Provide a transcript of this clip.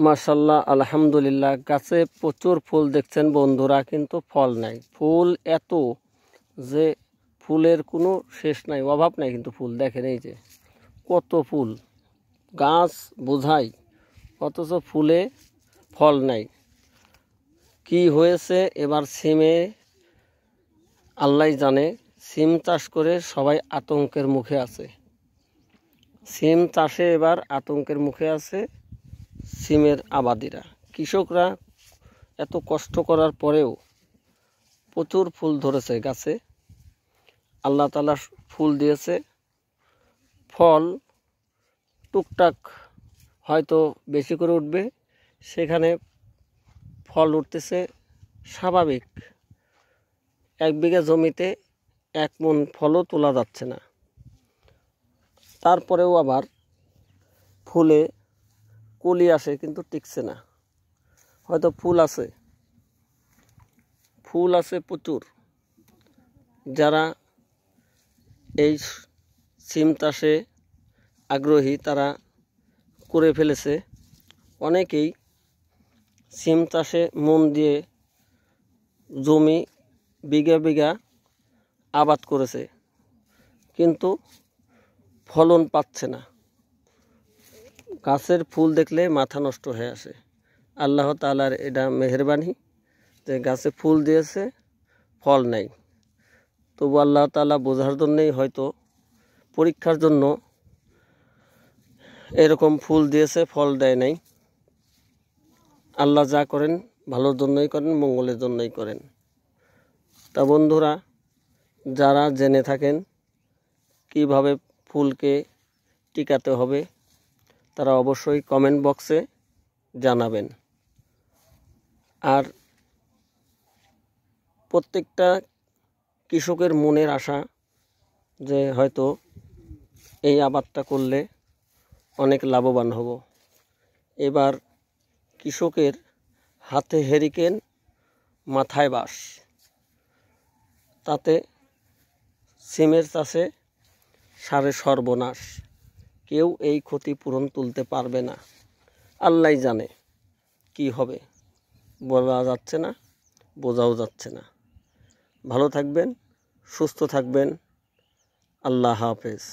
মাশাআল্লাহ, আলহামদুলিল্লাহ। গাছে প্রচুর ফুল দেখছেন বন্ধুরা, কিন্তু ফল নাই। ফুল এত যে ফুলের কোনো শেষ নাই, অভাব নাই। কিন্তু ফুল দেখেন, এই যে কত ফুল, গাছ বোঝাই, অথচ ফুলে ফল নাই। কি হয়েছে এবার সিমে আল্লাহ জানে। সিম চাষ করে সবাই আতঙ্কের মুখে আছে। সিম চাষে এবার আতঙ্কের মুখে আছে সিমের আবাদিরা। কৃষকরা এত কষ্ট করার পরেও প্রচুর ফুল ধরেছে গাছে। আল্লাহ তাআলা ফুল দিয়েছে, ফল টুকটাক হয়তো বেশি করে উঠবে, সেখানে ফল উঠতেছে স্বাভাবিক। 1 বিঘা জমিতে 1 মণ ফলও তোলা যাচ্ছে না। তারপরেও আবার ফুলে কলি আসে, কিন্তু টিকছে না। হয়তো ফুল আছে প্রচুর। যারা এই সিম চাষে আগ্রহী তারা করে ফেলেছে। অনেকেই সিম চাষে মন দিয়ে জমি বিঘা বিঘা আবাদ করেছে, কিন্তু ফলন পাচ্ছে না। গাছের ফুল দেখলে মাথা নষ্ট হয়ে আসে। আল্লাহ তাআলার এটা মেহেরবানি যে গাছে ফুল দিয়েছে, ফল নাই। তবু আল্লাহ তাআলা বোঝার জন্যই হয়তো, পরীক্ষার জন্য এরকম ফুল দিয়েছে, ফল দেয় নাই। আল্লাহ যা করেন ভালোর জন্যই করেন, মঙ্গলের জন্যই করেন। তা বন্ধুরা, যারা জেনে থাকেন কিভাবে ফুলকে টিকাতে হবে, তারা অবশ্যই কমেন্ট বক্সে জানাবেন। আর প্রত্যেকটা কৃষকের মনের আশা যে হয়তো এই আবাদটা করলে অনেক লাভবান হব। এবার কৃষকের হাতে হেরিকেন, মাথায় বাঁশ। তাতে সিমের চাষে সারে সর্বনাশ। কেউ এই ক্ষতিপূরণ তুলতে পারবে না। আল্লাহই জানে কি হবে, বলা যাচ্ছে না, বোঝাও যাচ্ছে না। ভালো থাকবেন, সুস্থ থাকবেন। আল্লাহ হাফেজ।